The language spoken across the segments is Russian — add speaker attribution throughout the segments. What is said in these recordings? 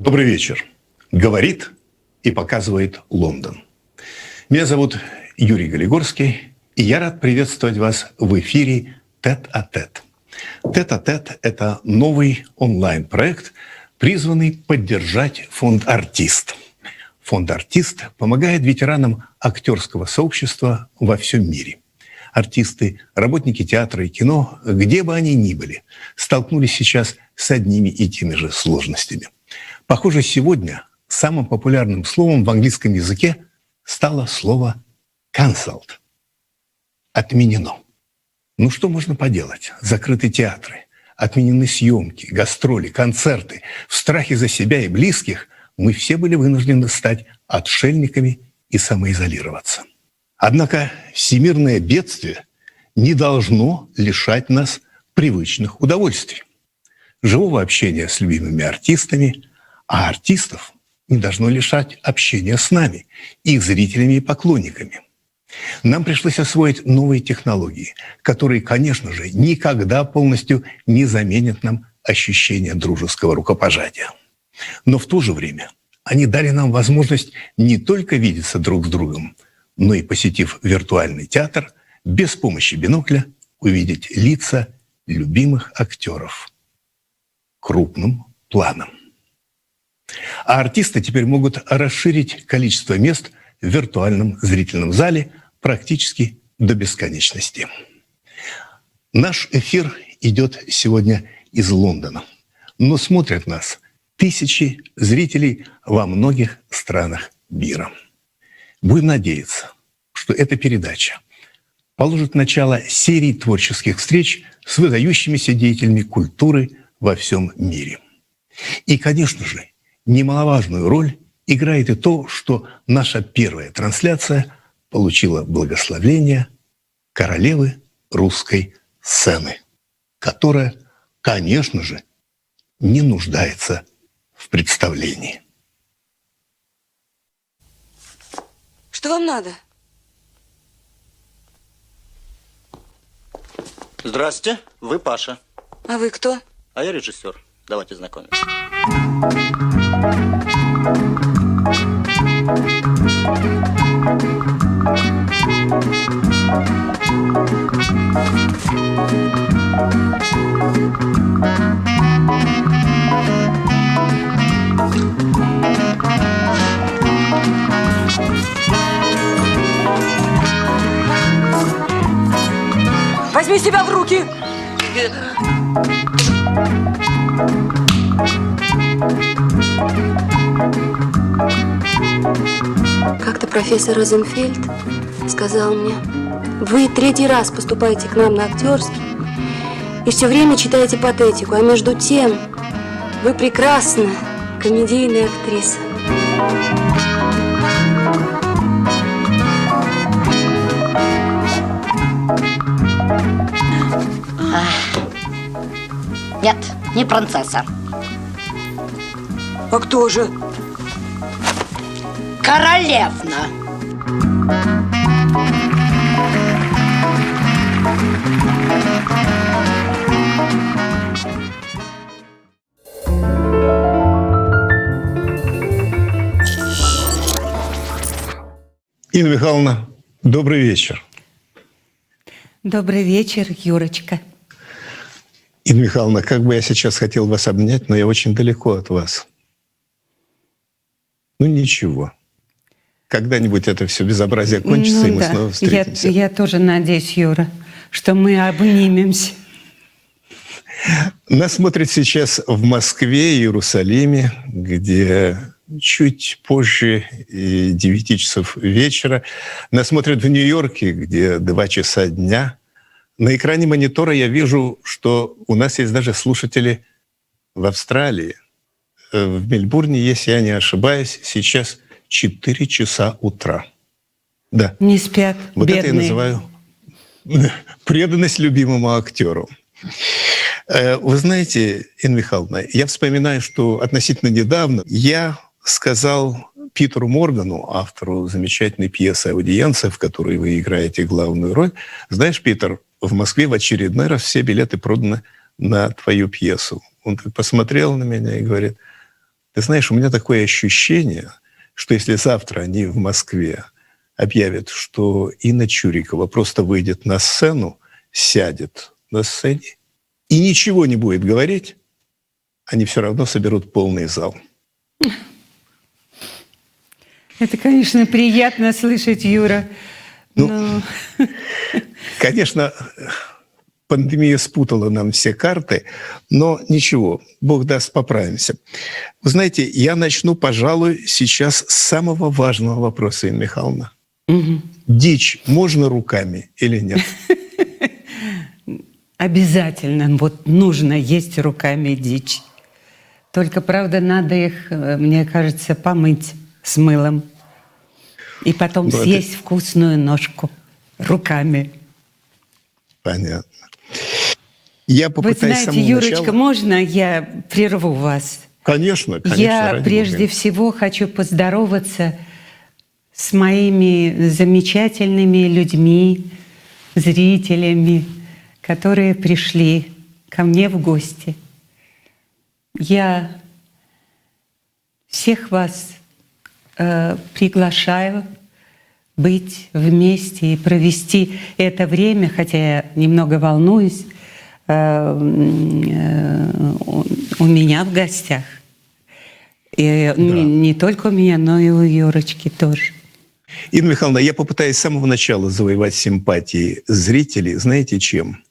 Speaker 1: Добрый вечер. Говорит и показывает Лондон. Меня зовут Юрий Голигорский, и я рад приветствовать вас в эфире «Тет-а-тет». «Тет-а-тет» – это новый онлайн-проект, призванный поддержать фонд «Артист». Фонд «Артист» помогает ветеранам актерского сообщества во всем мире. Артисты, работники театра и кино, где бы они ни были, столкнулись сейчас с одними и теми же сложностями. Похоже, сегодня самым популярным словом в английском языке стало слово «cancelled» – «отменено». Ну что можно поделать? Закрыты театры, отменены съемки, гастроли, концерты. В страхе за себя и близких мы все были вынуждены стать отшельниками и самоизолироваться. Однако всемирное бедствие не должно лишать нас привычных удовольствий. Живого общения с любимыми артистами, а артистов не должно лишать общения с нами, их зрителями и поклонниками. Нам пришлось освоить новые технологии, которые, конечно же, никогда полностью не заменят нам ощущение дружеского рукопожатия. Но в то же время они дали нам возможность не только видеться друг с другом, но и, посетив виртуальный театр, без помощи бинокля увидеть лица любимых актеров крупным планом. А артисты теперь могут расширить количество мест в виртуальном зрительном зале практически до бесконечности. Наш эфир идет сегодня из Лондона, но смотрят нас тысячи зрителей во многих странах мира. Будем надеяться, что эта передача положит начало серии творческих встреч с выдающимися деятелями культуры во всем мире. И, конечно же, немаловажную роль играет и то, что наша первая трансляция получила благословение королевы русской сцены, которая, конечно же, не нуждается в представлении.
Speaker 2: Что вам надо?
Speaker 3: Здрасте, вы Паша.
Speaker 2: А вы кто?
Speaker 3: А я режиссер. Давайте знакомиться.
Speaker 2: Возьми себя в руки!
Speaker 4: Как-то профессор Розенфельд сказал мне: вы третий раз поступаете к нам на актерский и все время читаете патетику, а между тем вы прекрасная комедийная актриса.
Speaker 5: Нет, не принцесса.
Speaker 2: А кто же?
Speaker 5: Королевна.
Speaker 1: Инна Михайловна, добрый вечер.
Speaker 6: Добрый вечер, Юрочка.
Speaker 1: Инна Михайловна, как бы я сейчас хотел вас обнять, но я очень далеко от вас. Ну ничего. Когда-нибудь это все безобразие кончится, и мы снова встретимся.
Speaker 6: Я тоже надеюсь, Юра, что мы обнимемся.
Speaker 1: Нас смотрят сейчас в Москве и Иерусалиме, где чуть позже 9 часов вечера. Нас смотрят в Нью-Йорке, где 2 часа дня. На экране монитора я вижу, что у нас есть даже слушатели в Австралии. В Мельбурне, если я не ошибаюсь, сейчас 4 часа утра. Да.
Speaker 6: Не спят,
Speaker 1: вот
Speaker 6: бедные.
Speaker 1: Это я называю преданность любимому актеру. Вы знаете, Инна Михайловна, я вспоминаю, что относительно недавно я сказал Питеру Моргану, автору замечательной пьесы «Аудиенция», в которой вы играете главную роль: знаешь, Питер, в Москве в очередной раз все билеты проданы на твою пьесу. Он так посмотрел на меня и говорит: Ты знаешь, у меня такое ощущение, что если завтра они в Москве объявят, что Инна Чурикова просто выйдет на сцену, сядет на сцене и ничего не будет говорить, они все равно соберут полный зал.
Speaker 6: Это, конечно, приятно слышать, Юра. Но...
Speaker 1: Конечно, пандемия спутала нам все карты, но ничего, Бог даст, поправимся. Вы знаете, я начну, пожалуй, сейчас с самого важного вопроса, Инна Михайловна.
Speaker 6: Угу.
Speaker 1: Дичь можно руками или нет?
Speaker 6: Обязательно вот нужно есть руками дичь. Только, правда, надо их, мне кажется, помыть с мылом. И потом съесть вкусную ножку руками.
Speaker 1: Понятно. Я попытаюсь.
Speaker 6: Вы знаете, Юрочка, можно я прерву вас?
Speaker 1: Конечно, конечно.
Speaker 6: Я прежде всего хочу поздороваться с моими замечательными людьми, зрителями, которые пришли ко мне в гости. Я всех вас приглашаю быть вместе и провести это время, хотя я немного волнуюсь, у меня в гостях. И не только у меня, но и у Юрочки тоже.
Speaker 1: Инна Михайловна, я попытаюсь с самого начала завоевать симпатии зрителей. Знаете чем?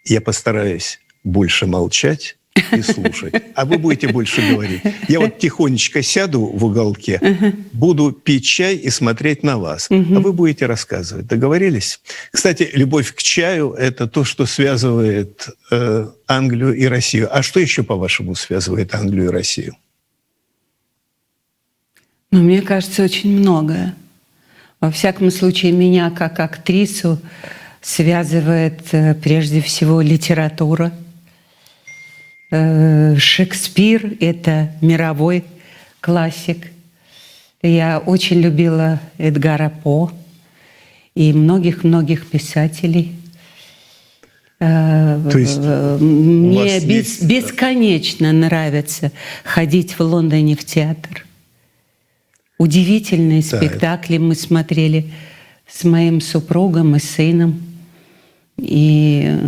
Speaker 1: Я постараюсь больше молчать и слушать, а вы будете больше говорить. Я вот тихонечко сяду в уголке, буду пить чай и смотреть на вас, а вы будете рассказывать. Договорились? Кстати, любовь к чаю – это то, что связывает Англию и Россию. А что еще, по-вашему, связывает Англию и Россию?
Speaker 6: Ну, мне кажется, очень многое. Во всяком случае, меня как актрису связывает прежде всего литература. Шекспир – это мировой классик. Я очень любила Эдгара По и многих-многих писателей.
Speaker 1: То есть
Speaker 6: мне бесконечно нравится ходить в Лондоне в театр. Удивительные спектакли мы смотрели с моим супругом и сыном. И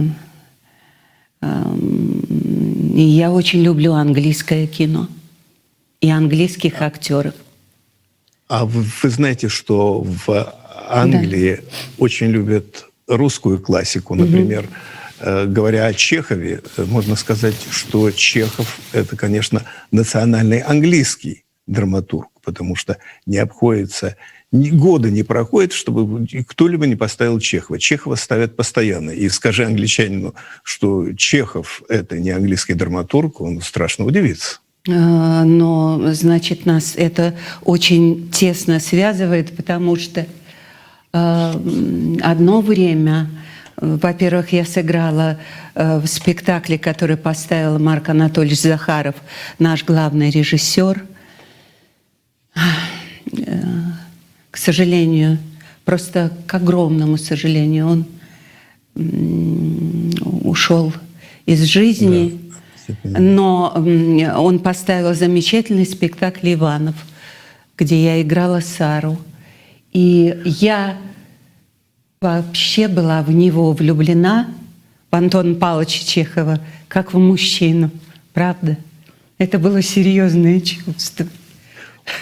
Speaker 6: я очень люблю английское кино и английских актеров.
Speaker 1: А вы знаете, что в Англии очень любят русскую классику, например, говоря о Чехове, можно сказать, что Чехов – это, конечно, национальный английский драматург, потому что не обходится, года не проходит, чтобы кто-либо не поставил Чехова. Чехова ставят постоянно. И скажи англичанину, что Чехов – это не английский драматург, он страшно удивится.
Speaker 6: Но, значит, нас это очень тесно связывает, потому что одно время, во-первых, я сыграла в спектакле, который поставил Марк Анатольевич Захаров, наш главный режиссер. К сожалению, просто к огромному сожалению, он ушел из жизни, но он поставил замечательный спектакль «Иванов», где я играла Сару. И я вообще была в него влюблена, в Антона Павловича Чехова, как в мужчину. Правда? Это было серьезное чувство.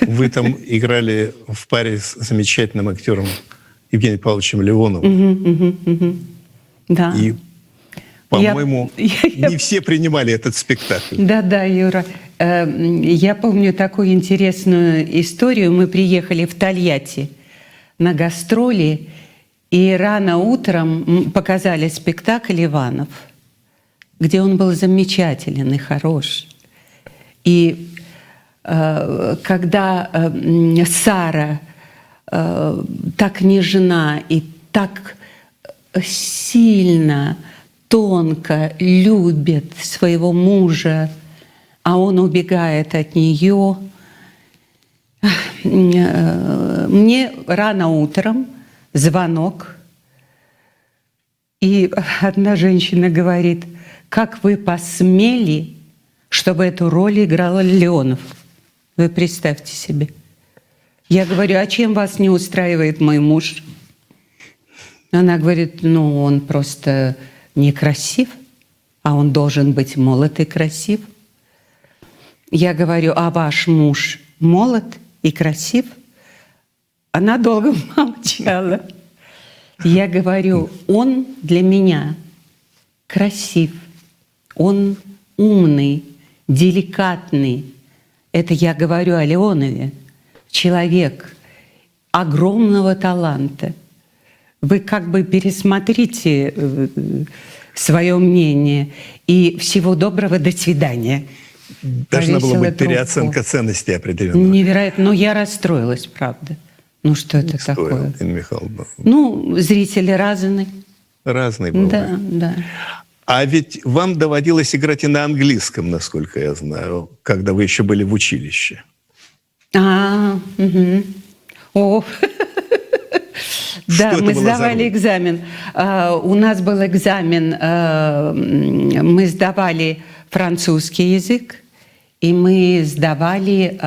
Speaker 1: Вы там играли в паре с замечательным актером Евгением Павловичем Леоновым.
Speaker 6: Да.
Speaker 1: И, по-моему, не все принимали этот спектакль.
Speaker 6: Да, Юра. Я помню такую интересную историю. Мы приехали в Тольятти на гастроли, и рано утром показали спектакль «Иванов», где он был замечателен и хорош. И когда Сара так нежна и так сильно, тонко любит своего мужа, а он убегает от нее, мне рано утром звонок, и одна женщина говорит: «Как вы посмели, чтобы эту роль играл Леонов?» Вы представьте себе. Я говорю, а чем вас не устраивает мой муж? Она говорит, ну, он просто некрасив, а он должен быть молод и красив. Я говорю, а ваш муж молод и красив? Она долго молчала. Я говорю, он для меня красив, он умный, деликатный. Это я говорю о Леонове. Человек огромного таланта. Вы как бы пересмотрите свое мнение. И всего доброго, до свидания.
Speaker 1: Должна была
Speaker 6: Повесила
Speaker 1: быть
Speaker 6: трубку.
Speaker 1: переоценка ценностей определенно.
Speaker 6: Невероятно. Но я расстроилась, правда. Ну, что это такое?
Speaker 1: Инна Михайловна.
Speaker 6: Ну, зрители разные.
Speaker 1: Разные бывают.
Speaker 6: Да, да.
Speaker 1: А ведь вам доводилось играть и на английском, насколько я знаю, когда вы еще были в училище.
Speaker 6: Угу. О, да,
Speaker 1: это
Speaker 6: мы
Speaker 1: было за
Speaker 6: сдавали
Speaker 1: роль?
Speaker 6: экзамен. У нас был экзамен, мы сдавали французский язык, и мы сдавали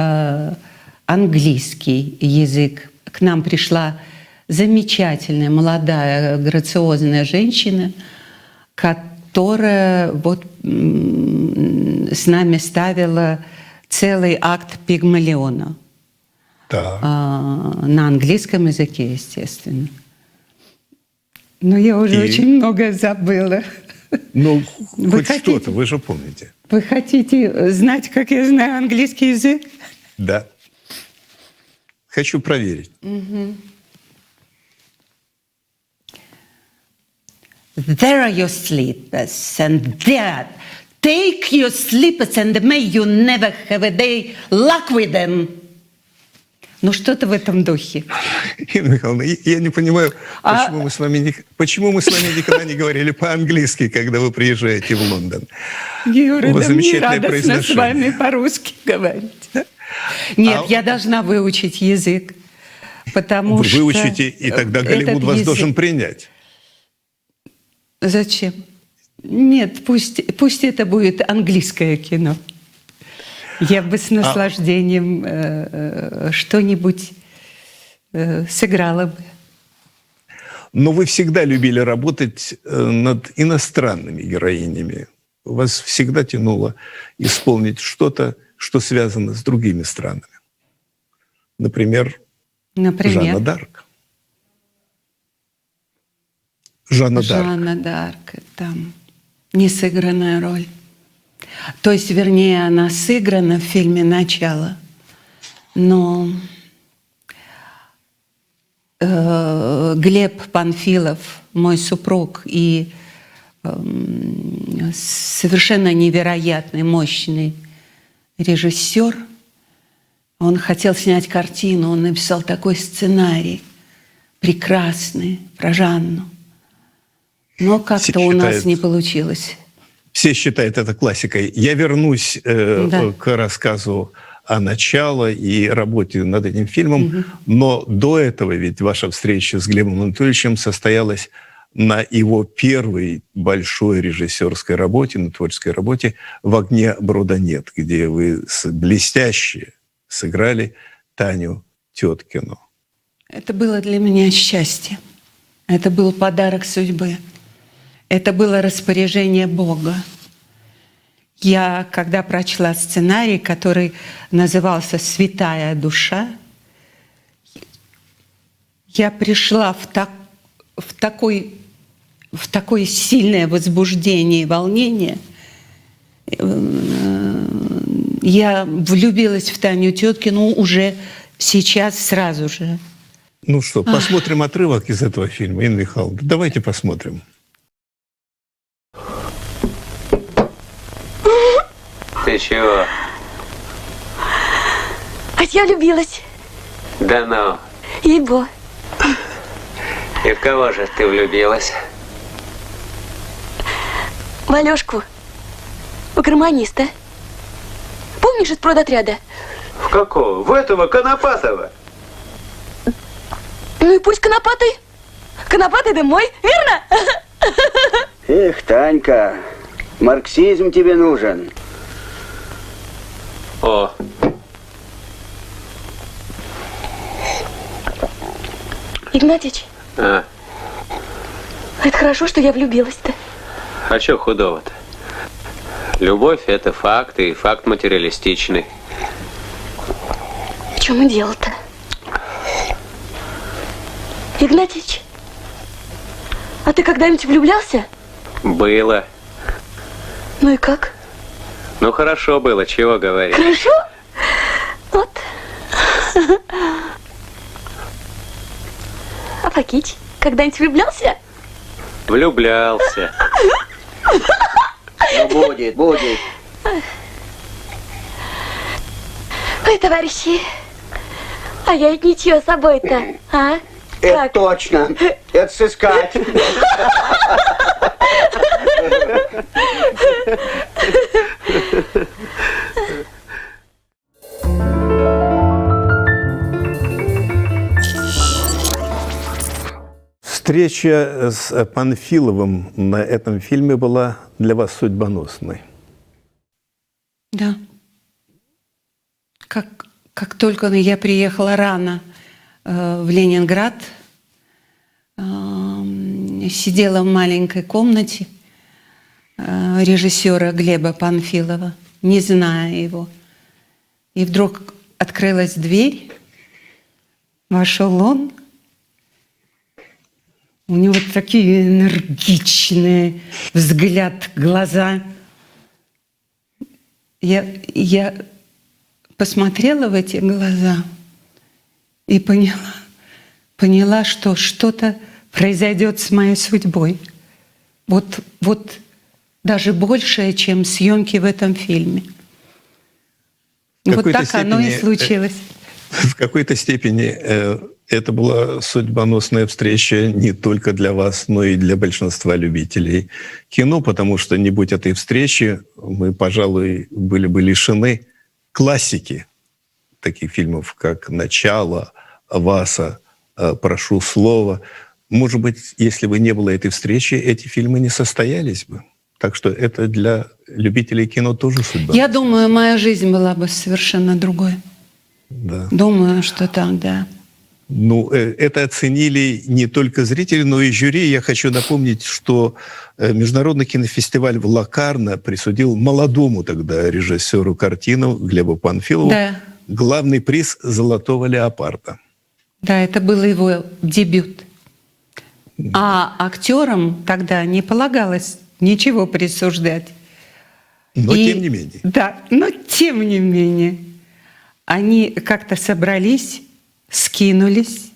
Speaker 6: английский язык. К нам пришла замечательная, молодая, грациозная женщина, которая вот с нами ставила целый акт Пигмалиона.
Speaker 1: Да.
Speaker 6: На английском языке, естественно. Но я уже очень многое забыла.
Speaker 1: Ну,
Speaker 6: Вы
Speaker 1: хоть
Speaker 6: хотите?
Speaker 1: что-то, вы же помните.
Speaker 6: Вы хотите знать, как я знаю английский язык?
Speaker 1: Да. Хочу проверить.
Speaker 6: There are your sleepers, and there, take your sleepers, and may you never have a day luck with them. Ну, что-то в этом духе.
Speaker 1: Инна Михайловна, я не понимаю, почему мы с вами никогда не говорили по-английски, когда вы приезжаете в Лондон.
Speaker 6: Юра,
Speaker 1: У вас
Speaker 6: да мне
Speaker 1: замечательное
Speaker 6: радостно с
Speaker 1: произношение.
Speaker 6: вами по-русски говорить. Нет, я должна выучить язык, потому
Speaker 1: Вы
Speaker 6: что...
Speaker 1: выучите, и тогда Голливуд
Speaker 6: этот
Speaker 1: вас
Speaker 6: язык-
Speaker 1: должен принять.
Speaker 6: Зачем? Нет, пусть это будет английское кино. Я бы с наслаждением что-нибудь сыграла бы.
Speaker 1: Но вы всегда любили работать над иностранными героинями. Вас всегда тянуло исполнить что-то, что связано с другими странами. Например, Жанна Дарк. Жанна Дарк.
Speaker 6: Жанна Дарк. Там несыгранная роль. То есть, вернее, она сыграна в фильме «Начало». Но Глеб Панфилов, мой супруг, и совершенно невероятный, мощный режиссер, он хотел снять картину, он написал такой сценарий прекрасный про Жанну. Но как-то у нас не получилось.
Speaker 1: Все считают это классикой. Я вернусь к рассказу о «Начало» и работе над этим фильмом. Но до этого ведь ваша встреча с Глебом Анатольевичем состоялась на его первой большой режиссерской работе, на творческой работе «В огне брода нет», где вы блестяще сыграли Таню Теткину.
Speaker 6: Это было для меня счастье. Это был подарок судьбы. Это было распоряжение Бога. Я, когда прочла сценарий, который назывался «Святая душа», я пришла в такое сильное возбуждение и волнение. Я влюбилась в Таню Теткину уже сейчас, сразу же.
Speaker 1: Ну что, посмотрим отрывок из этого фильма, Инна Михайловна. Давайте посмотрим.
Speaker 7: Ты чего?
Speaker 4: А я влюбилась.
Speaker 7: Да ну.
Speaker 4: Ей-бо.
Speaker 7: И в кого же ты влюбилась?
Speaker 4: В Алёшку. В гармониста. Помнишь из продотряда?
Speaker 7: В какого? В этого Конопатова?
Speaker 4: Ну и пусть конопатый. Конопатый да мой, верно?
Speaker 8: Эх, Танька, марксизм тебе нужен.
Speaker 7: О,
Speaker 4: Игнатьич,
Speaker 7: А,
Speaker 4: это хорошо, что я влюбилась-то.
Speaker 7: а чё худого-то? Любовь – это факт, и факт материалистичный.
Speaker 4: В чем и дело-то? Игнатьич, а ты когда-нибудь влюблялся?
Speaker 7: Было.
Speaker 4: Ну и как?
Speaker 7: Ну, хорошо было, чего говорить.
Speaker 4: Хорошо? Вот. А Пакич, когда-нибудь влюблялся?
Speaker 7: Влюблялся.
Speaker 8: Ну, будет, будет.
Speaker 4: Ой, товарищи, а я ведь ничего с собой-то, а?
Speaker 8: Это
Speaker 4: Как?
Speaker 8: точно. Это сыскать.
Speaker 1: Встреча с Панфиловым на этом фильме была для вас судьбоносной.
Speaker 6: Да. Как только я приехала рано в Ленинград, сидела в маленькой комнате режиссера Глеба Панфилова, не зная его. И вдруг открылась дверь, вошел он. У него такие энергичные взгляд, глаза. Я посмотрела в эти глаза и поняла, что что-то произойдет с моей судьбой. Вот даже большее, чем съемки в этом фильме. Вот так оно и случилось.
Speaker 1: В какой-то степени это была судьбоносная встреча не только для вас, но и для большинства любителей кино, потому что не будь этой встречи, мы, пожалуй, были бы лишены классики таких фильмов, как «Начало», «Васа», «Прошу слова». Может быть, если бы не было этой встречи, эти фильмы не состоялись бы. Так что это для любителей кино тоже судьба.
Speaker 6: Я думаю, моя жизнь была бы совершенно другой.
Speaker 1: Да.
Speaker 6: Думаю, что так, да.
Speaker 1: Ну, это оценили не только зрители, но и жюри. Я хочу напомнить, что Международный кинофестиваль в Локарно присудил молодому тогда режиссеру картину Глебу Панфилову главный приз «Золотого леопарда».
Speaker 6: Да, это был его дебют. А актерам тогда не полагалось ничего присуждать.
Speaker 1: Но тем не менее.
Speaker 6: Да, но тем не менее. Они как-то собрались, скинулись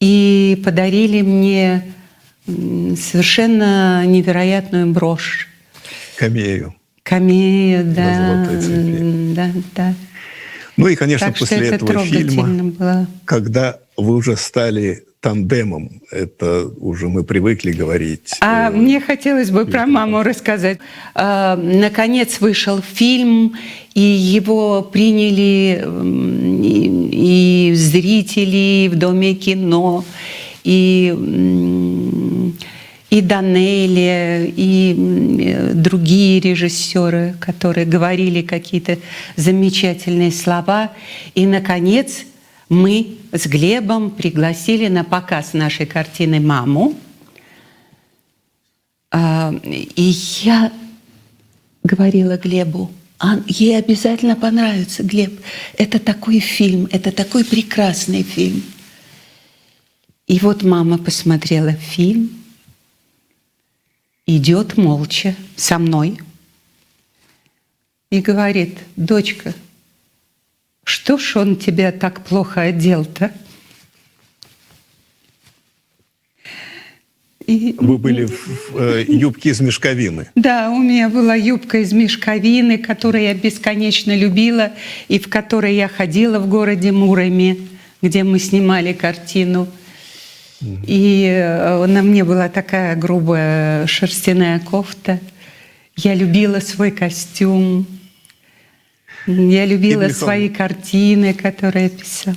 Speaker 6: и подарили мне совершенно невероятную брошь.
Speaker 1: Камею.
Speaker 6: Камею, да.
Speaker 1: На золотой цепи.
Speaker 6: Да, да.
Speaker 1: Ну и, конечно,
Speaker 6: Так
Speaker 1: после
Speaker 6: это
Speaker 1: этого фильма,
Speaker 6: было.
Speaker 1: когда вы уже стали тандемом, это уже мы привыкли говорить.
Speaker 6: Мне хотелось бы про маму рассказать. Наконец вышел фильм, и его приняли и зрители в Доме кино, и Данелия, и другие режиссеры, которые говорили какие-то замечательные слова. И, наконец, мы с Глебом пригласили на показ нашей картины маму. И я говорила Глебу, ей обязательно понравится, Глеб. Это такой фильм, это такой прекрасный фильм. И вот мама посмотрела фильм, идет молча со мной и говорит: дочка, что ж он тебя так плохо одел-то?
Speaker 1: Вы были в юбке из мешковины.
Speaker 6: Да, у меня была юбка из мешковины, которую я бесконечно любила, и в которой я ходила в городе Муроме, где мы снимали картину. И на мне была такая грубая шерстяная кофта. Я любила свой костюм. Я любила свои картины, которые я писала.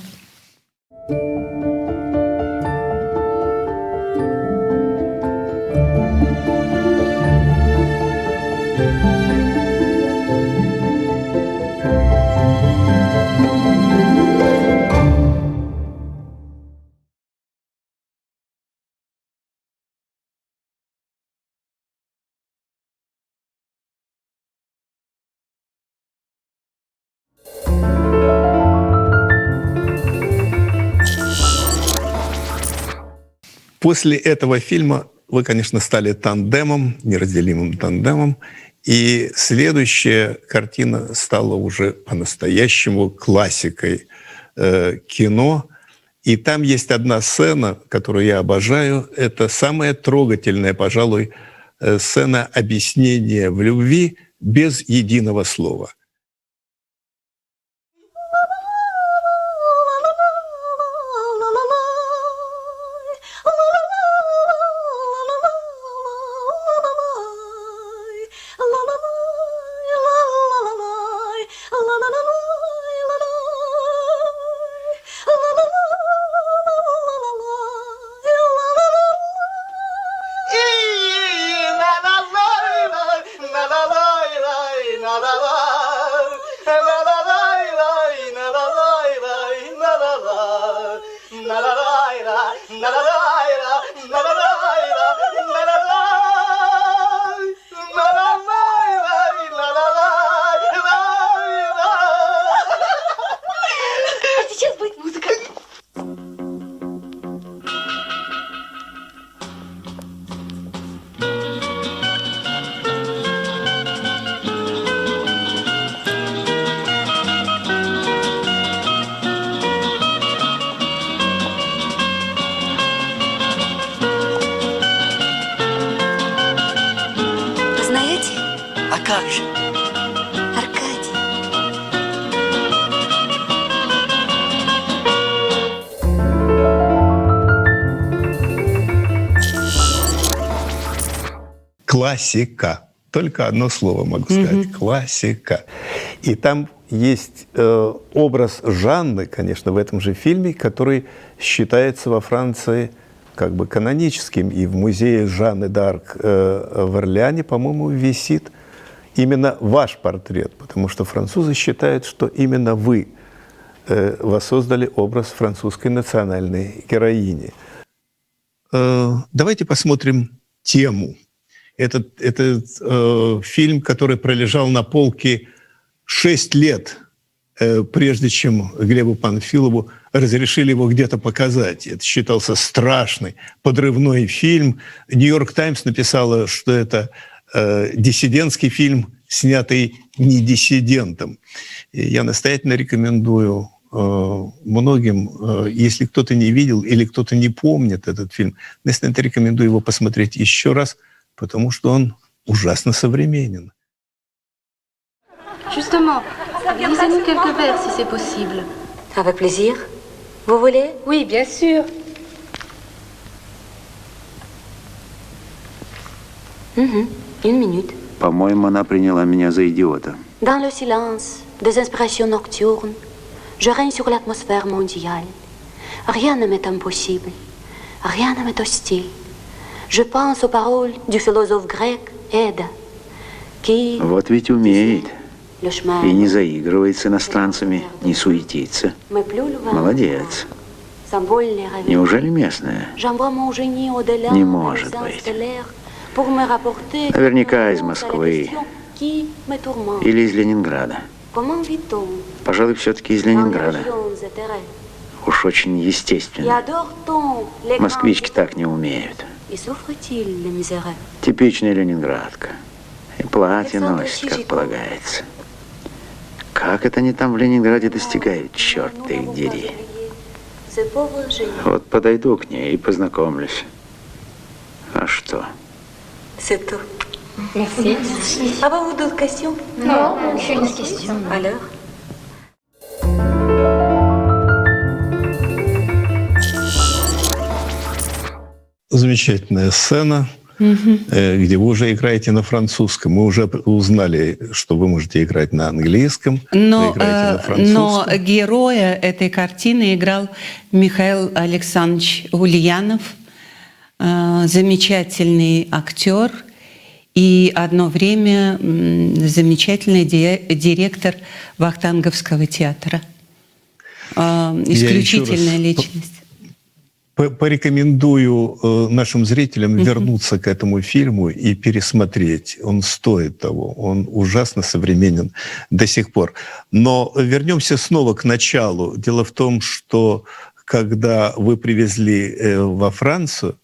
Speaker 1: После этого фильма вы, конечно, стали тандемом, неразделимым тандемом, и следующая картина стала уже по-настоящему классикой кино. И там есть одна сцена, которую я обожаю. Это самая трогательная, пожалуй, сцена объяснения в любви без единого слова.
Speaker 4: Сейчас будет музыка. Знаете,
Speaker 2: А как же?
Speaker 4: Аркадий,
Speaker 1: Классика. Только одно слово могу сказать. Классика. И там есть образ Жанны, конечно, в этом же фильме, который считается во Франции как бы каноническим. И в музее Жанны д'Арк в Орлеане, по-моему, висит именно ваш портрет, потому что французы считают, что именно вы воссоздали образ французской национальной героини. Давайте посмотрим тему. Этот фильм, который пролежал на полке 6 лет, прежде чем Глебу Панфилову разрешили его где-то показать. Это считался страшный, подрывной фильм. «Нью-Йорк Таймс» написала, что это диссидентский фильм, снятый не диссидентом. И я настоятельно рекомендую многим, если кто-то не видел или кто-то не помнит этот фильм, настоятельно рекомендую его посмотреть еще раз, потому что он ужасно современен.
Speaker 9: Justement, lisez-nous quelques vers si c'est possible.
Speaker 4: avec plaisir. Vous voulez?
Speaker 9: Oui, bien sûr.
Speaker 4: Une minute.
Speaker 8: По-моему, она приняла меня за идиота.
Speaker 4: Dans le silence des inspirations nocturnes, je règne sur l'atmosphère mondiale. Rien ne m'est impossible, rien ne m'est hostile. Je pense aux paroles du philosophe grec Эда, qui,
Speaker 8: Вот ведь умеет.
Speaker 4: le chemin,
Speaker 8: И не заигрывает с иностранцами, не суетится.
Speaker 4: mais plus loin,
Speaker 8: Молодец.
Speaker 4: s'envolent les rêves.
Speaker 8: Неужели местная?
Speaker 4: J'envoie mon génie au-delà
Speaker 8: Не
Speaker 4: des
Speaker 8: может
Speaker 4: horizons
Speaker 8: быть.
Speaker 4: stellaires pour me rapporter
Speaker 8: Наверняка
Speaker 4: une
Speaker 8: из
Speaker 4: réponse à la
Speaker 8: Москвы.
Speaker 4: question qui me tourmente.
Speaker 8: Или из Ленинграда?
Speaker 4: Comment vit-on
Speaker 8: Пожалуй, все-таки из
Speaker 4: dans les
Speaker 8: Ленинграда.
Speaker 4: régions éthérées?
Speaker 8: Уж очень
Speaker 4: Y
Speaker 8: естественно.
Speaker 4: adore-t-on les grands
Speaker 8: Москвички так не умеют.
Speaker 4: Et souffre-t-il les miséreux?
Speaker 8: Типичная ленинградка. И платье носит, как полагается. Как это они там в Ленинграде достигают, черт их дери.
Speaker 4: Ce pauvre génie.
Speaker 8: Вот подойду к ней и познакомлюсь. А что?
Speaker 4: C'est tout.
Speaker 9: Merci.
Speaker 4: Avez-vous d'autres questions?
Speaker 9: Non, aucune question.
Speaker 4: Alors?
Speaker 1: Замечательная сцена, где вы уже играете на французском. Мы уже узнали, что вы можете играть на английском, вы играете на французском.
Speaker 6: Но героя этой картины играл Михаил Александрович Ульянов, замечательный актер и одно время замечательный директор Вахтанговского театра. Исключительная личность.
Speaker 1: Порекомендую нашим зрителям вернуться к этому фильму и пересмотреть. Он стоит того. Он ужасно современен до сих пор. Но вернемся снова к началу. Дело в том, что когда вы привезли во Францию,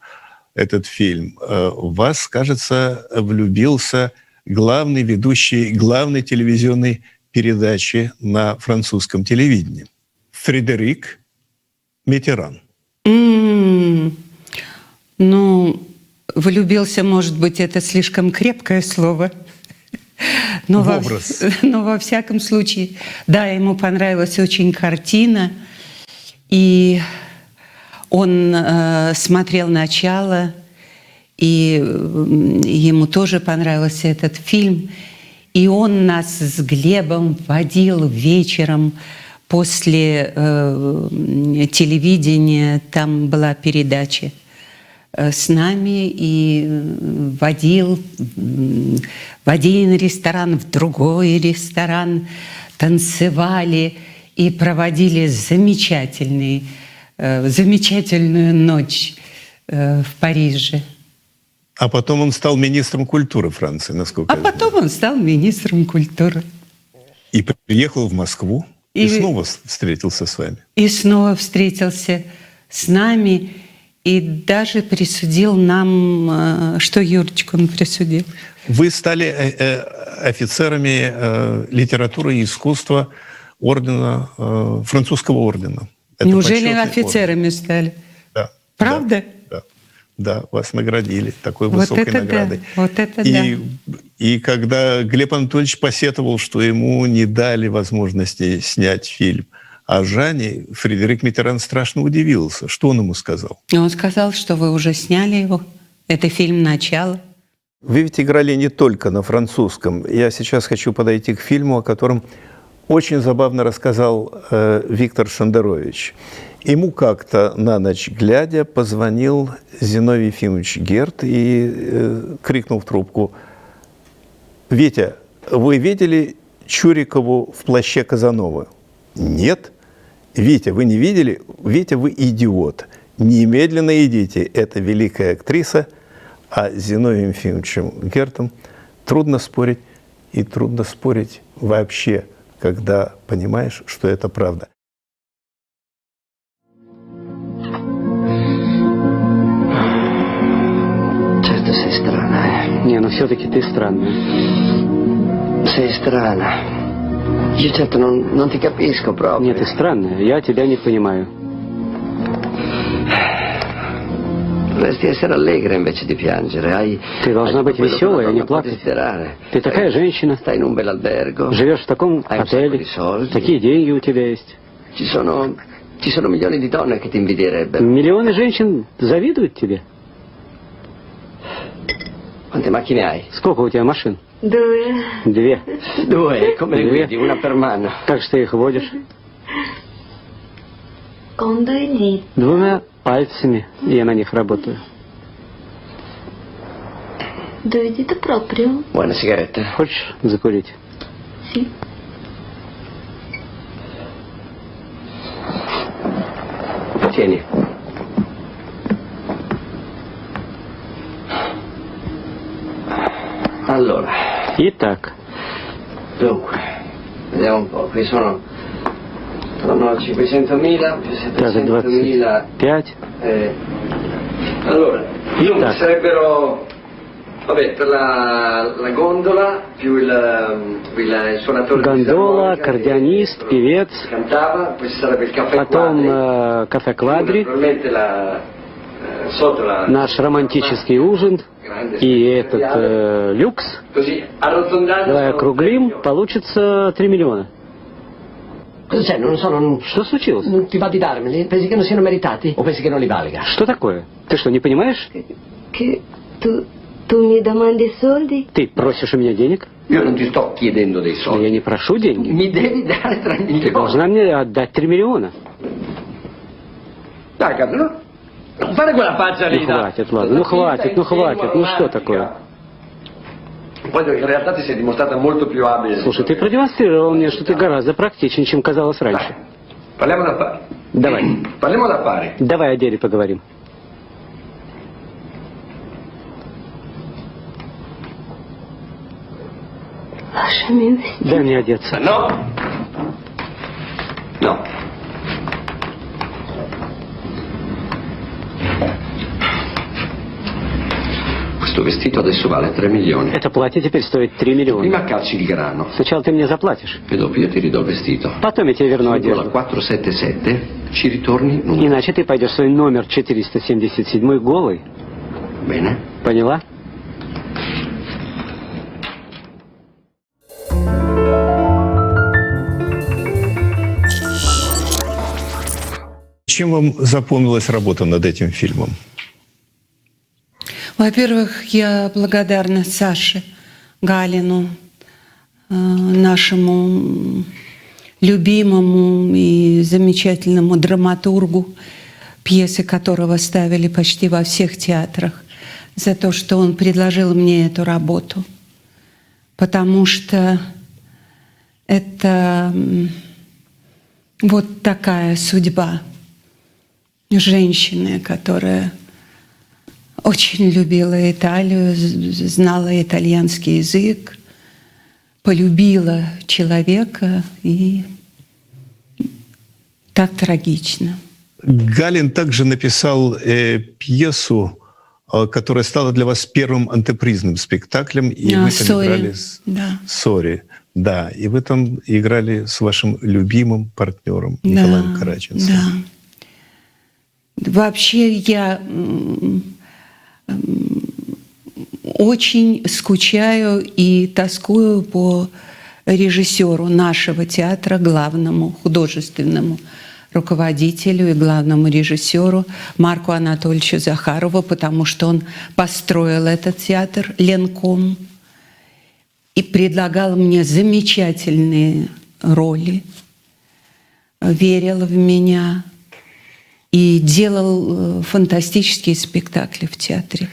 Speaker 1: этот фильм, в вас, кажется, влюбился главный ведущий главной телевизионной передачи на французском телевидении Фредерик Миттеран.
Speaker 6: Ну, влюбился, может быть, это слишком крепкое слово. Но во всяком случае, да, ему понравилась очень картина. И он смотрел «Начало», и ему тоже понравился этот фильм. И он нас с Глебом водил вечером после телевидения, там была передача, с нами, и водил в один ресторан, в другой ресторан, танцевали и проводили замечательную ночь в Париже.
Speaker 1: А потом он стал министром культуры Франции, насколько я знаю.
Speaker 6: Потом он стал министром культуры.
Speaker 1: И приехал в Москву, и снова встретился с вами.
Speaker 6: И снова встретился с нами, и даже присудил нам... Что, Юрочка, он присудил?
Speaker 1: Вы стали офицерами литературы и искусства ордена, французского ордена. Это
Speaker 6: Неужели
Speaker 1: почетный
Speaker 6: офицерами
Speaker 1: орден.
Speaker 6: стали?
Speaker 1: Да.
Speaker 6: Правда?
Speaker 1: Да, вас наградили такой высокой наградой.
Speaker 6: Да, вот это да.
Speaker 1: И когда Глеб Анатольевич посетовал, что ему не дали возможности снять фильм о Жане, Фредерик Миттеран страшно удивился. Что он ему сказал?
Speaker 6: Он сказал, что вы уже сняли его. Это фильм «Начало».
Speaker 1: Вы ведь играли не только на французском. Я сейчас хочу подойти к фильму, о котором очень забавно рассказал Виктор Шендерович. Ему как-то на ночь глядя позвонил Зиновий Ефимович Герд и крикнул в трубку: «Витя, вы видели Чурикову в плаще Казановы?» «Нет». «Витя, вы не видели? Витя, вы идиот. Немедленно идите. Это великая актриса». А с Зиновием Ефимовичем Гердом трудно спорить, и трудно спорить вообще, когда понимаешь, что это правда.
Speaker 10: Certo sei strana,
Speaker 7: Не, ну все-таки ты странная.
Speaker 10: Sei strana. Io certo non ti capisco proprio.
Speaker 7: Нет, ты странная. Я тебя не понимаю.
Speaker 10: Dovresti essere allegra invece di piangere.
Speaker 7: Ты должна быть веселой, а не плакать. Ты такая женщина.
Speaker 10: Stai in un bel albergo.
Speaker 7: Живешь в таком отеле. Такие деньги у тебя есть.
Speaker 10: Ci sono milioni di donne che ti invidierebbero.
Speaker 7: Миллионы женщин завидуют тебе.
Speaker 10: Quante macchine hai?
Speaker 7: Сколько у тебя машин?
Speaker 9: Due.
Speaker 7: Две.
Speaker 10: Due, come le
Speaker 7: Due.
Speaker 10: guidi? Una per mano.
Speaker 7: Как же ты их водишь?
Speaker 9: Con due dita.
Speaker 7: Двумя пальцами я на них работаю.
Speaker 9: Due dita proprio?
Speaker 10: Vuoi una sigaretta?
Speaker 7: Хочешь закурить?
Speaker 9: Sì.
Speaker 10: Tieni. Allora,
Speaker 7: Итак,
Speaker 10: dunque, vediamo un po'. Qui sono 500.000 più
Speaker 7: так,
Speaker 10: 700.000.
Speaker 7: 25.
Speaker 10: Allora,
Speaker 7: Так.
Speaker 10: sarebbero, vabbè, per la gondola più il suonatore di
Speaker 7: Гондола,
Speaker 10: fisarmonica
Speaker 7: аккордеонист,
Speaker 10: che
Speaker 7: певец,
Speaker 10: cantava, poi ci sarebbe il caffè
Speaker 7: потом
Speaker 10: Quadri,
Speaker 7: кафе Квадри,
Speaker 10: naturalmente sotto la
Speaker 7: наш романтический ужин
Speaker 10: grande
Speaker 7: и этот люкс.
Speaker 10: così arrotondando
Speaker 7: Давай
Speaker 10: sono
Speaker 7: округлим, получится 3 миллиона.
Speaker 10: Cosa c'è? Non so,
Speaker 7: Что случилось?
Speaker 10: non ti va di darmeli? Pensi che non siano meritati? O pensi che non li valga?
Speaker 7: Что такое? Ты что, не понимаешь?
Speaker 4: Che tu mi domandi soldi?
Speaker 7: Ты просишь у меня денег?
Speaker 10: Io non ti sto chiedendo dei
Speaker 7: Но
Speaker 10: soldi.
Speaker 7: я не прошу деньги.
Speaker 10: Mi devi dare 3
Speaker 7: Ты
Speaker 10: milioni.
Speaker 7: должна мне отдать 3 миллиона.
Speaker 10: Dai, capito? Non fare quella faccia lì,
Speaker 7: Ну
Speaker 10: dai.
Speaker 7: хватит, ладно. Ну хватит, ну хватит. Ну что такое?
Speaker 10: Poi in realtà ti sei dimostrata molto più abile.
Speaker 7: Слушай, ты продемонстрировал мне, что ты гораздо практичнее, чем казалось раньше.
Speaker 10: Parliamo d'affari.
Speaker 7: Давай.
Speaker 10: Parliamo d'affari.
Speaker 7: Давай о деле поговорим.
Speaker 4: Lasciami vestire.
Speaker 7: Дай мне одеться.
Speaker 10: No. No. Questo vestito adesso vale 3 milioni.
Speaker 7: Это платье теперь стоит 3 миллиона.
Speaker 10: Prima calci il grano
Speaker 7: Сначала ты мне заплатишь,
Speaker 10: e dopo io ti ridò il vestito.
Speaker 7: потом я тебе верну
Speaker 10: Con la
Speaker 7: одежду.
Speaker 10: 477 ci ritorni numero.
Speaker 7: Иначе ты пойдешь в свой номер 477 голый.
Speaker 10: Bene?
Speaker 7: Поняла?
Speaker 1: Чем вам запомнилась работа над этим фильмом?
Speaker 6: Во-первых, я благодарна Саше Галину, нашему любимому и замечательному драматургу, пьесы которого ставили почти во всех театрах, за то, что он предложил мне эту работу. Потому что это вот такая судьба женщины, которая очень любила Италию, знала итальянский язык, полюбила человека, и так трагично.
Speaker 1: Галин также написал пьесу, которая стала для вас первым антепризным спектаклем, и вы там
Speaker 6: «Сори»,
Speaker 1: играли
Speaker 6: да.
Speaker 1: «Сори». Да, и вы там играли с вашим любимым партнером Николаем Караченцевым.
Speaker 6: Да. Вообще я очень скучаю и тоскую по режиссеру нашего театра, главному художественному руководителю и главному режиссеру Марку Анатольевичу Захарову, потому что он построил этот театр Ленком и предлагал мне замечательные роли, верил в меня и делал фантастические спектакли в театре.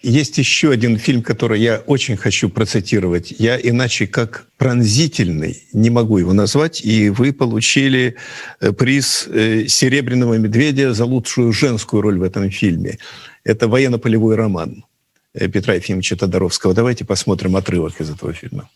Speaker 1: Есть еще один фильм, который я очень хочу процитировать. Я иначе как «Пронзительный» не могу его назвать, и вы получили приз «Серебряного медведя» за лучшую женскую роль в этом фильме. Это военно-полевой роман Петра Ефимовича Тодоровского. Давайте посмотрим отрывок из этого фильма.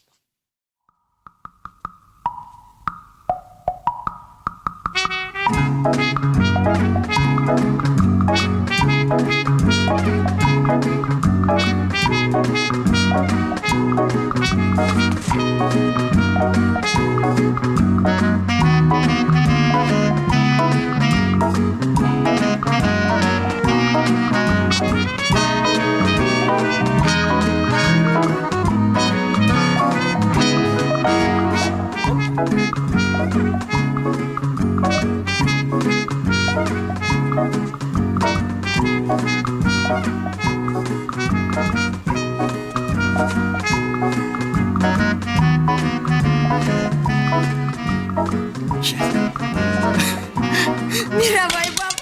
Speaker 2: Мировая баба.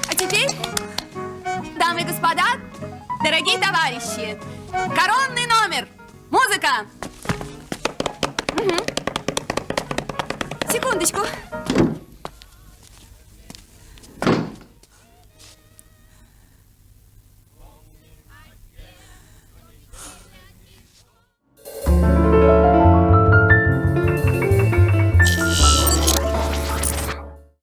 Speaker 11: А теперь, дамы и господа, дорогие товарищи, коронный номер. Музыка. Угу. Секундочку.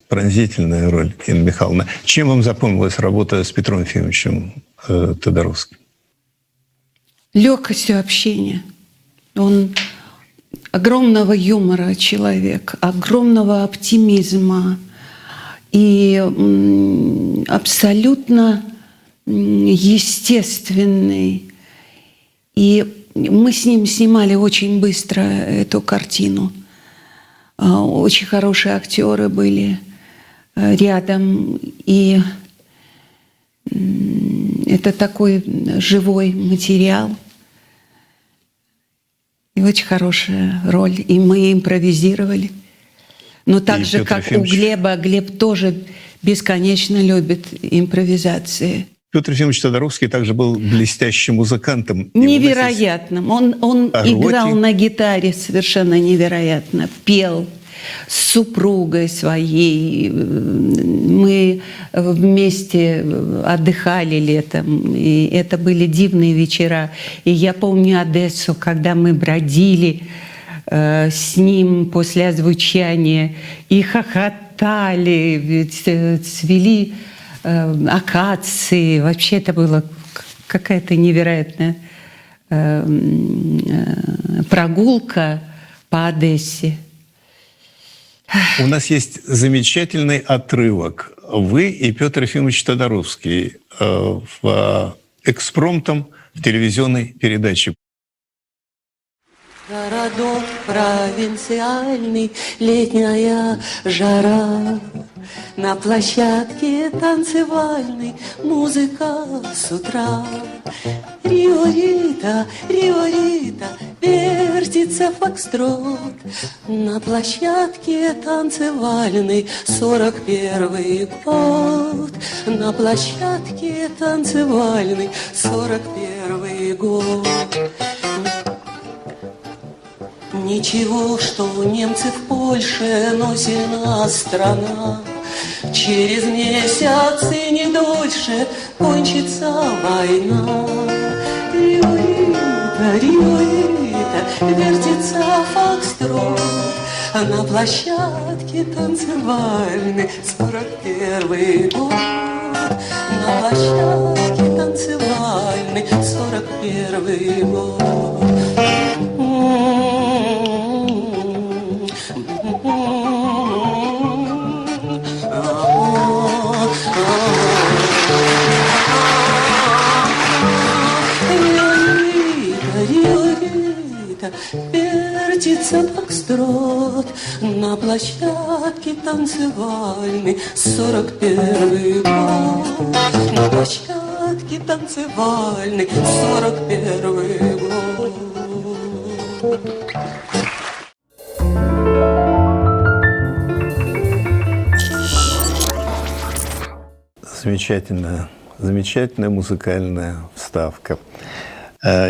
Speaker 1: Пронзительная роль, Инна Михайловна. Чем вам запомнилась работа с Петром Ефимовичем Тодоровским?
Speaker 6: Легкостью общения. Он огромного юмора человек, огромного оптимизма и абсолютно естественный. И мы с ним снимали очень быстро эту картину. Очень хорошие актеры были рядом. И это такой живой материал. И очень хорошая роль. И мы импровизировали. Но так же, как у Глеба, Глеб тоже бесконечно любит импровизации.
Speaker 1: Петр Ефимович Тодоровский также был блестящим музыкантом.
Speaker 6: Невероятным. Он играл на гитаре совершенно невероятно, пел. с супругой своей. Мы вместе отдыхали летом, и это были дивные вечера. И я помню Одессу, когда мы бродили с ним после озвучания и хохотали, ведь цвели акации. Вообще это была какая-то невероятная прогулка по Одессе.
Speaker 1: У нас есть замечательный отрывок. Вы и Петр Ефимович Тодоровский в экспромтом в телевизионной передаче.
Speaker 12: Городок провинциальный, летняя жара. На площадке танцевальной музыка с утра. Рио-Рита, Рио-Рита, вертится фокстрот. На площадке танцевальной 41-й год. На площадке танцевальной 41-й год. Ничего, что немцы в Польше, но сильна страна. Через месяц и не дольше кончится война. Рио-Рита, Рио-Рита, вертится фокстрот. На площадке танцевальной 41-й год. На площадке танцевальной 41-й год. Вертится фокстрот на площадке танцевальной 41-й год. На площадке танцевальной 41-й год.
Speaker 1: Замечательная музыкальная вставка.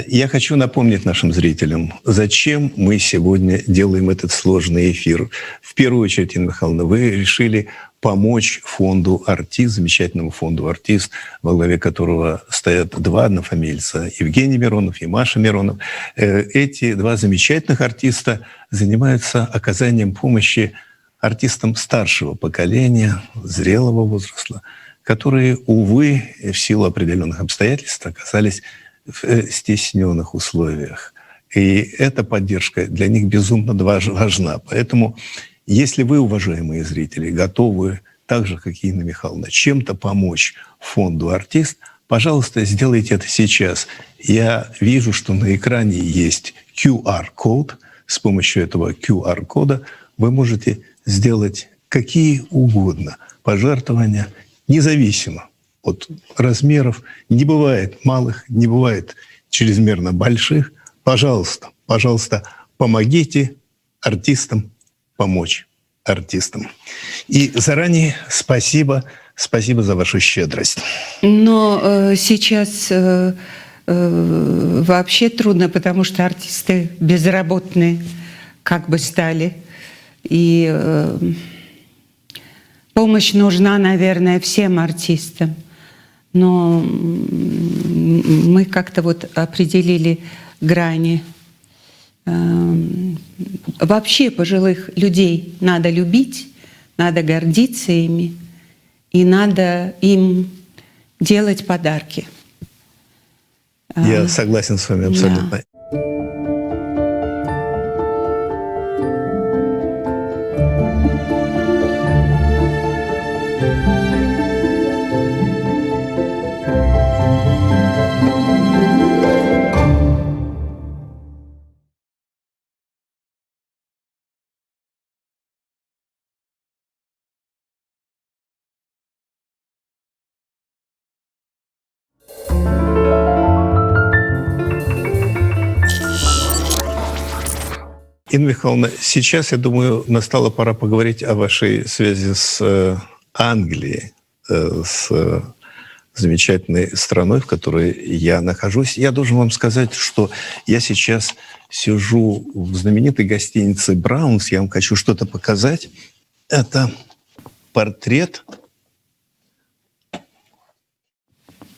Speaker 1: Я хочу напомнить нашим зрителям, зачем мы сегодня делаем этот сложный эфир. В первую очередь, Инна Михайловна, вы решили помочь фонду «Артист», замечательному фонду «Артист», во главе которого стоят два однофамильца, Евгений Миронов и Маша Миронов. Эти два замечательных артиста занимаются оказанием помощи артистам старшего поколения, зрелого возраста, которые, увы, в силу определенных обстоятельств оказались в стесненных условиях. И эта поддержка для них безумно важна. Поэтому, если вы, уважаемые зрители, готовы, так же, как и Инна Михайловна, чем-то помочь фонду «Артист», пожалуйста, сделайте это сейчас. Я вижу, что на экране есть QR-код. С помощью этого QR-кода вы можете сделать какие угодно пожертвования, независимо от размеров. Не бывает малых, не бывает чрезмерно больших. Пожалуйста, пожалуйста, помогите артистам помочь артистам. И заранее спасибо за вашу щедрость.
Speaker 6: Но сейчас вообще трудно, потому что артисты безработные как бы стали. И помощь нужна, наверное, всем артистам. Но мы как-то вот определили грани. Вообще пожилых людей надо любить, надо гордиться ими, и надо им делать подарки.
Speaker 1: Я согласен с вами абсолютно.
Speaker 6: Да.
Speaker 1: Инна Михайловна, сейчас, я думаю, настала пора поговорить о вашей связи с Англией, с замечательной страной, в которой я нахожусь. Я должен вам сказать, что я сейчас сижу в знаменитой гостинице «Браунс». Я вам хочу что-то показать. Это портрет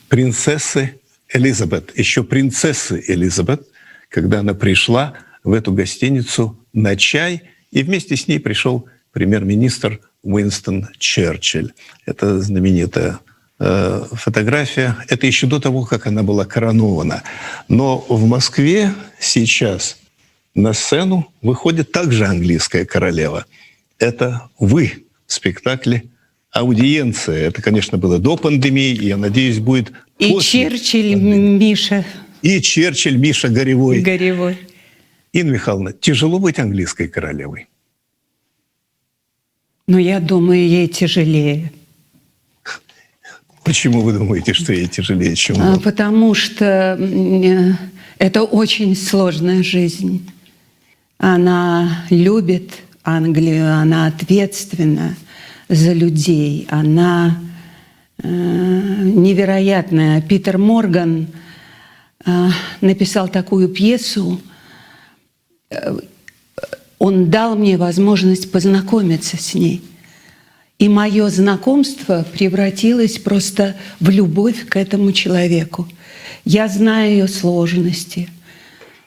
Speaker 1: принцессы Элизабет. Еще принцессы Элизабет, когда она пришла в эту гостиницу на чай, и вместе с ней пришел премьер-министр Уинстон Черчилль. Это знаменитая фотография. Это еще до того, как она была коронована. Но в Москве сейчас на сцену выходит также английская королева. Это вы в спектакле «Аудиенция». Это, конечно, было до пандемии, и, я надеюсь, будет
Speaker 6: и
Speaker 1: после
Speaker 6: Черчилль,
Speaker 1: пандемии.
Speaker 6: Миша.
Speaker 1: И Черчилль, Миша Горевой.
Speaker 6: Горевой.
Speaker 1: Инна Михайловна, тяжело быть английской королевой?
Speaker 6: Но я думаю, ей тяжелее.
Speaker 1: Почему вы думаете, что ей тяжелее, чем вам?
Speaker 6: Потому что это очень сложная жизнь. Она любит Англию, она ответственна за людей, она невероятная. Питер Морган написал такую пьесу. Он дал мне возможность познакомиться с ней. И мое знакомство превратилось просто в любовь к этому человеку. Я знаю ее сложности,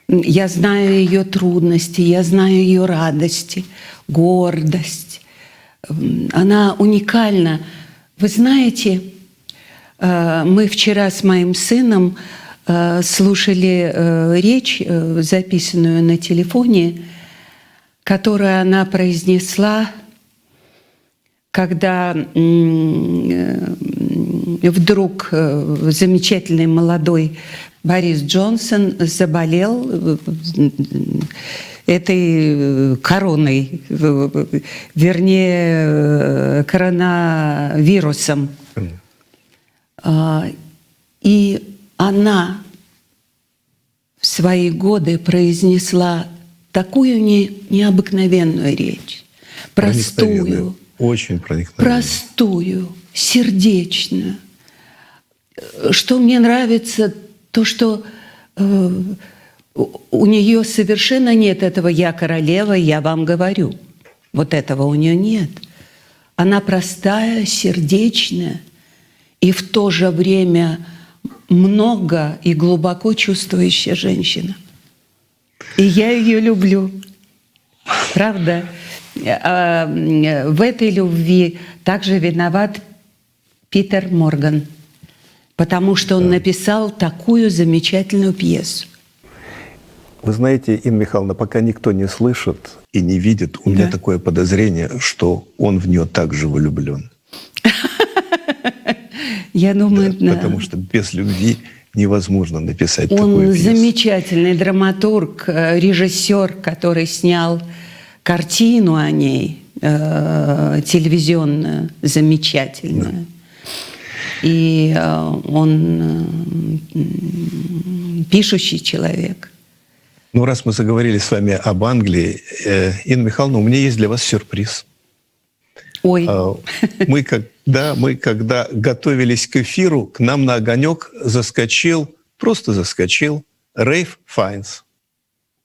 Speaker 6: я знаю ее трудности, я знаю ее радости, гордость. Она уникальна. Вы знаете, мы вчера с моим сыном слушали речь, записанную на телефоне, которую она произнесла, когда вдруг замечательный молодой Борис Джонсон заболел этой короной, вернее, коронавирусом. И она в свои годы произнесла такую необыкновенную речь, простую,
Speaker 1: очень проникновенную,
Speaker 6: простую, сердечную. Что мне нравится, то, что у нее совершенно нет этого «я королева, я вам говорю». Вот этого у нее нет. Она простая, сердечная и в то же время много и глубоко чувствующая женщина. И я ее люблю. Правда? В этой любви также виноват Питер Морган, потому что он написал такую замечательную пьесу.
Speaker 1: Вы знаете, Инна Михайловна, пока никто не слышит и не видит, у меня такое подозрение, что он в нее также влюблен.
Speaker 6: Я думаю, да.
Speaker 1: Потому что без любви невозможно написать такую
Speaker 6: Он
Speaker 1: пьесу.
Speaker 6: замечательный драматург, режиссер, который снял картину о ней, телевизионную, замечательную. И он пишущий человек.
Speaker 1: Ну, раз мы заговорили с вами об Англии, Инна Михайловна, у меня есть для вас сюрприз.
Speaker 6: Ой.
Speaker 1: Мы когда готовились к эфиру, к нам на огонек просто заскочил Рейф Файнс.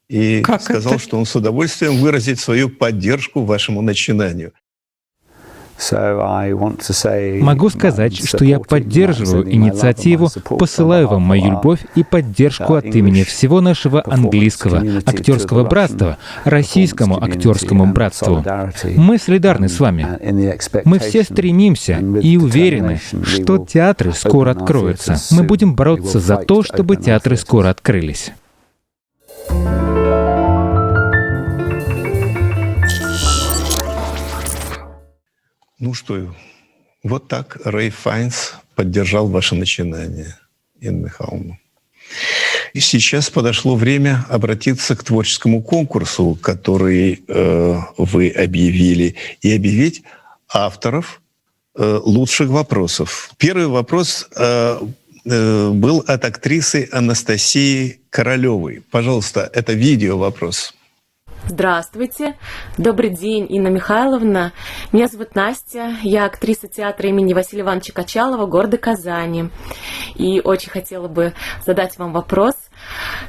Speaker 1: И сказал, что он с удовольствием выразит свою поддержку вашему начинанию.
Speaker 13: Могу сказать, что я поддерживаю инициативу, посылаю вам мою любовь и поддержку от имени всего нашего английского актерского братства, российскому актерскому братству. Мы солидарны с вами. Мы все стремимся и уверены, что театры скоро откроются. Мы будем бороться за то, чтобы театры скоро открылись.
Speaker 1: Ну что, вот так Рэй Файнс поддержал ваше начинание, Инна Михайловна. И сейчас подошло время обратиться к творческому конкурсу, который вы объявили, и объявить авторов лучших вопросов. Первый вопрос был от актрисы Анастасии Королевой. Пожалуйста, это видео вопрос.
Speaker 14: Здравствуйте. Добрый день, Инна Михайловна. Меня зовут Настя. Я актриса театра имени Василия Ивановича Качалова города Казани. И очень хотела бы задать вам вопрос.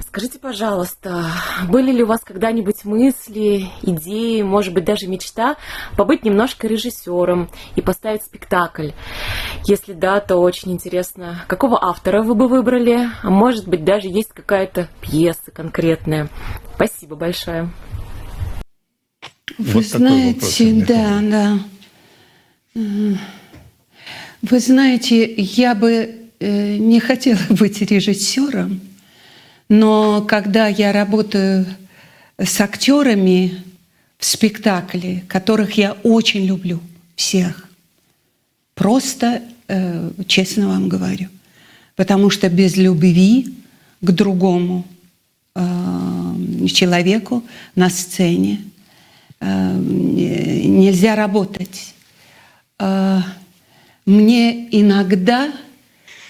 Speaker 14: Скажите, пожалуйста, были ли у вас когда-нибудь мысли, идеи, может быть, даже мечта побыть немножко режиссером и поставить спектакль? Если да, то очень интересно, какого автора вы бы выбрали? А может быть, даже есть какая-то пьеса конкретная? Спасибо большое.
Speaker 6: Вы знаете, да. Вы знаете, я бы не хотела быть режиссером, но когда я работаю с актерами в спектакле, которых я очень люблю, всех, просто, честно вам говорю, потому что без любви к другому человеку на сцене нельзя работать. Мне иногда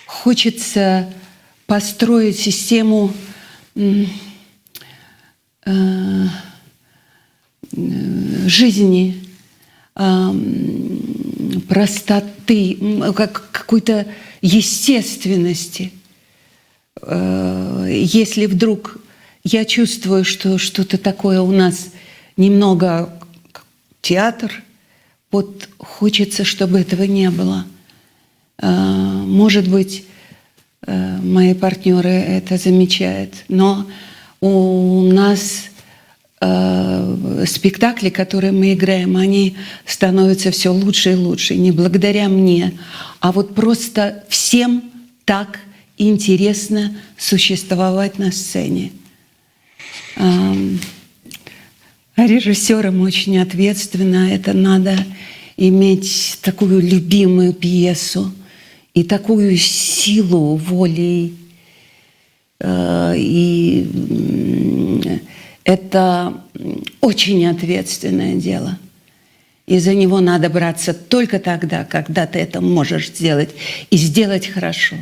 Speaker 6: хочется построить систему жизни, простоты, какой-то естественности. Если вдруг я чувствую, что что-то такое у нас немного театр, вот хочется, чтобы этого не было. Может быть, мои партнеры это замечают, но у нас спектакли, которые мы играем, они становятся все лучше и лучше. Не благодаря мне, а вот просто всем так интересно существовать на сцене. А режиссерам очень ответственно. Это надо иметь такую любимую пьесу и такую силу воли. И это очень ответственное дело. И за него надо браться только тогда, когда ты это можешь сделать и сделать хорошо.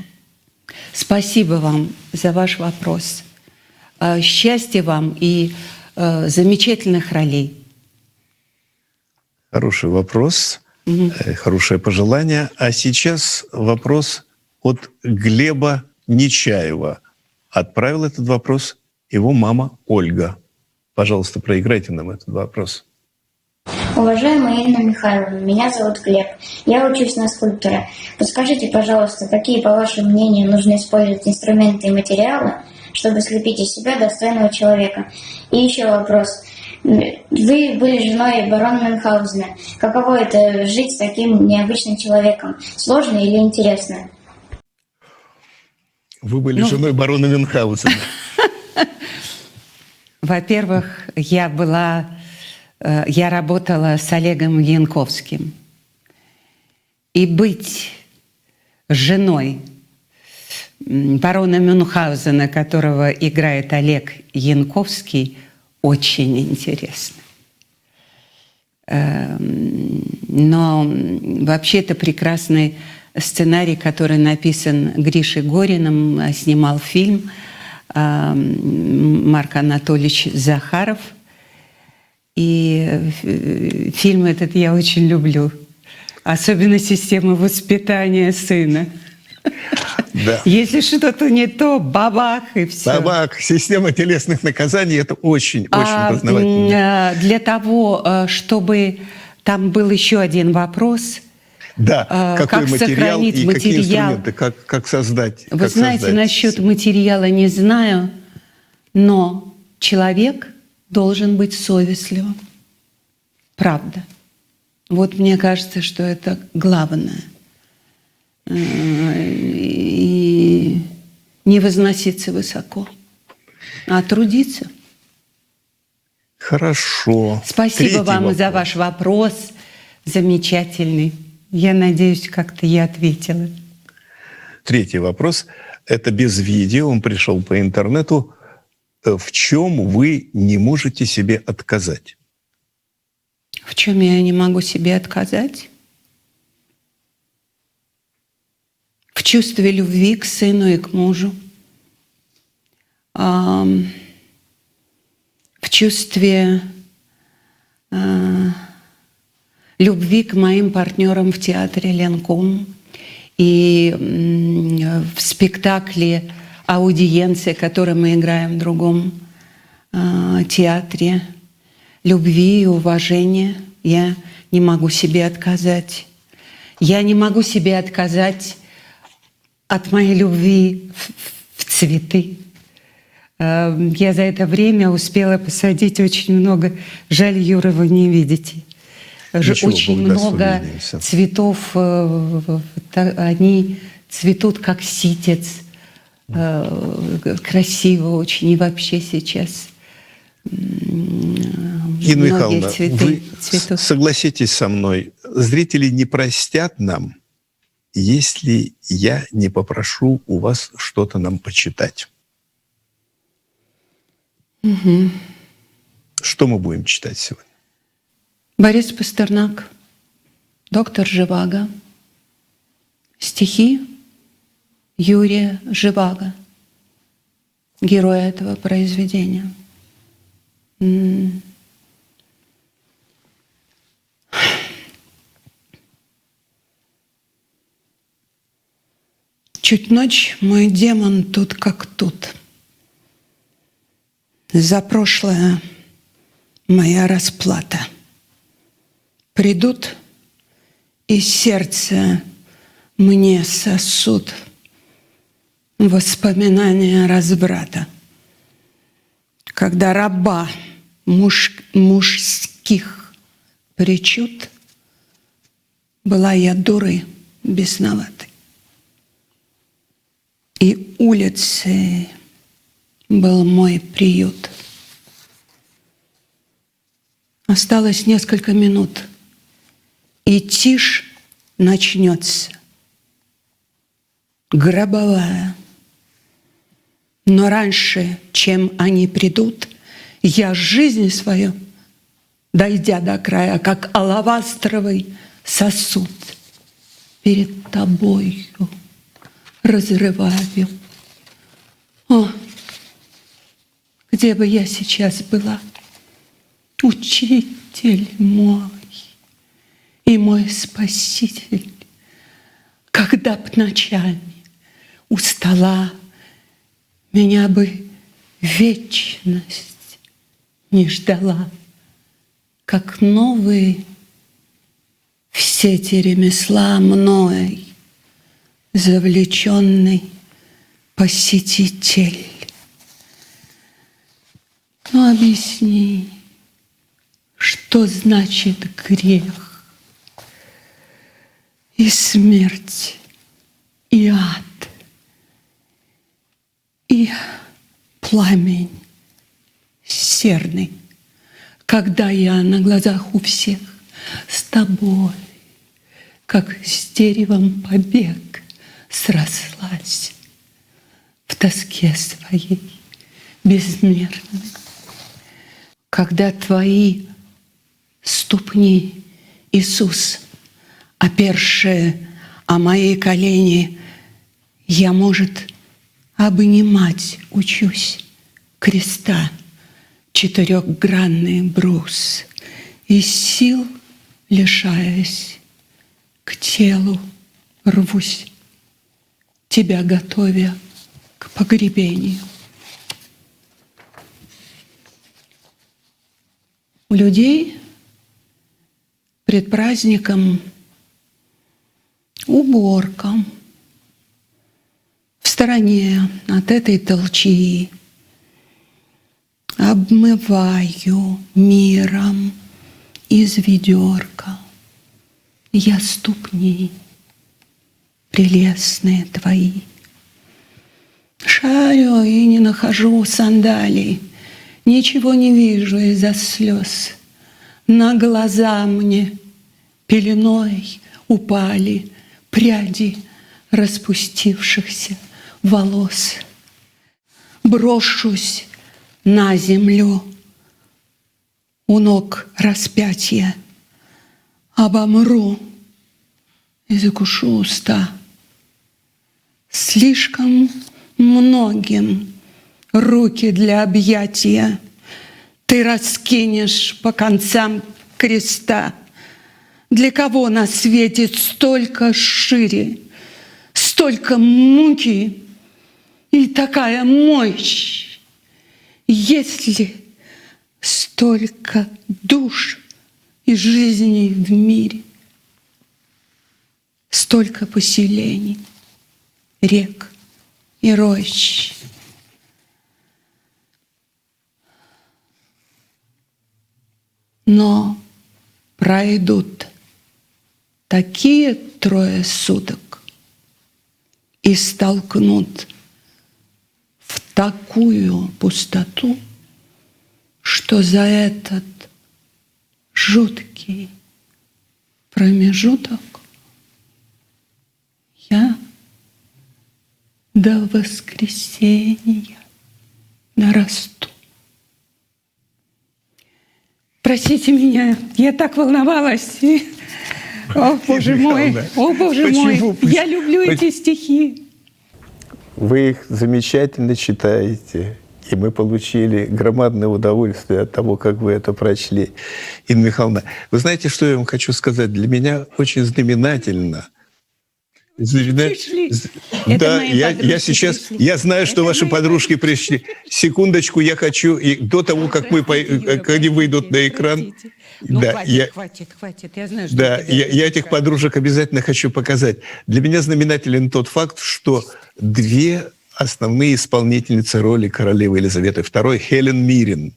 Speaker 6: Спасибо вам за ваш вопрос. Счастья вам и замечательных ролей.
Speaker 1: Хороший вопрос, хорошее пожелание. А сейчас вопрос от Глеба Нечаева. Отправил этот вопрос его мама Ольга. Пожалуйста, проиграйте нам этот вопрос.
Speaker 15: Уважаемая Инна Михайловна, меня зовут Глеб. Я учусь на скульптора. Подскажите, пожалуйста, какие, по вашему мнению, нужно использовать инструменты и материалы, чтобы слепить из себя достойного человека? И еще вопрос. Вы были женой барона Мюнхгаузена. Каково это жить с таким необычным человеком? Сложно или интересно?
Speaker 1: Вы были женой барона Мюнхгаузена.
Speaker 6: Во-первых, я работала с Олегом Янковским. И быть женой барона Мюнхгаузена, которого играет Олег Янковский, очень интересно. Но вообще это прекрасный сценарий, который написан Гришей Гориным, снимал фильм Марк Анатольевич Захаров. И фильм этот я очень люблю. Особенно систему воспитания сына.
Speaker 1: Да.
Speaker 6: Если что-то не то, бабах, и все.
Speaker 1: Бабах. Система телесных наказаний – это очень познавательно.
Speaker 6: Для того, чтобы там был еще один вопрос.
Speaker 1: Да, какой
Speaker 6: как
Speaker 1: материал
Speaker 6: сохранить
Speaker 1: и
Speaker 6: материал.
Speaker 1: какие инструменты, как создать.
Speaker 6: Вы знаете, насчет материала не знаю, но человек должен быть совестливым. Правда. Вот мне кажется, что это главное. И не возноситься высоко, а трудиться.
Speaker 1: Хорошо.
Speaker 6: Спасибо вам за ваш вопрос. Замечательный. Я надеюсь, как-то я ответила.
Speaker 1: Третий вопрос. Это без видео. Он пришел по интернету. В чем вы не можете себе отказать?
Speaker 6: В чем я не могу себе отказать? В чувстве любви к сыну и к мужу. В чувстве любви к моим партнерам в театре Ленком и в спектакле «Аудиенция», который мы играем в другом театре, любви и уважения я не могу себе отказать. Я не могу себе отказать от моей любви в цветы. Я за это время успела посадить очень много. Жаль, Юра, вы не видите.
Speaker 1: Ничего,
Speaker 6: очень
Speaker 1: Бог даст,
Speaker 6: много
Speaker 1: увидимся.
Speaker 6: цветов. Они цветут как ситец. Красиво очень. И вообще сейчас
Speaker 1: Инна
Speaker 6: многие
Speaker 1: Михайловна,
Speaker 6: цветы
Speaker 1: вы
Speaker 6: цветут.
Speaker 1: согласитесь со мной, зрители не простят нам, если я не попрошу у вас что-то нам почитать.
Speaker 6: Угу.
Speaker 1: Что мы будем читать сегодня?
Speaker 6: Борис Пастернак, доктор Живаго, стихи Юрия Живаго, героя этого произведения. Чуть ночь, мой демон тут как тут. За прошлое моя расплата. Придут, и сердце мне сосуд воспоминания разврата. Когда раба мужских причуд была я дурой бесноватой. И улицы был мой приют. Осталось несколько минут, и тишь начнется, гробовая. Но раньше, чем они придут, я жизнь свою, дойдя до края, как алавастровый сосуд, перед тобою разрываю. О, где бы я сейчас была, учитель мой и мой спаситель, когда б ночами у стола меня бы вечность не ждала, как новый в сети ремесла мной завлеченный посетитель. Ну, объясни, что значит грех и смерть, и ад, и пламень серный, когда я на глазах у всех с тобой, как с деревом побег, срослась в тоске своей безмерной. Когда твои ступни, Иисус, опершие о мои колени, я, может, обнимать учусь креста, четырехгранный брус, и сил, лишаясь, к телу рвусь, тебя готовя к погребению. У людей пред праздником уборка. В стороне от этой толчии обмываю миром из ведерка я ступни прелестные твои. Шарю и не нахожу сандалий, ничего не вижу из-за слез. На глаза мне пеленой упали пряди распустившихся волос. Брошусь на землю у ног распятия, обомру и закушу уста. Слишком многим руки для объятия, ты раскинешь по концам креста. Для кого на свете столько шире, столько муки и такая мощь, если столько душ и жизней в мире, столько поселений, рек и рощ. Но пройдут такие 3 суток и столкнут в такую пустоту, что за этот жуткий промежуток я до воскресенья нарасту. Простите меня, я так волновалась. О, Боже мой, о, Боже мой, я люблю эти стихи.
Speaker 1: Вы их замечательно читаете, и мы получили громадное удовольствие от того, как вы это прочли. Инна Михайловна, вы знаете, что я вам хочу сказать? Для меня очень знаменательно.
Speaker 6: Пришли.
Speaker 1: Да, я сейчас,
Speaker 6: пришли.
Speaker 1: я знаю, что ваши подружки пришли. Секундочку, я хочу, и до того, как они выйдут на экран,
Speaker 6: Ну,
Speaker 1: да,
Speaker 6: хватит, я знаю, что
Speaker 1: да, я этих подружек обязательно хочу показать. Для меня знаменателен тот факт, что 2 основные исполнительницы роли королевы Елизаветы II, Хелен Миррен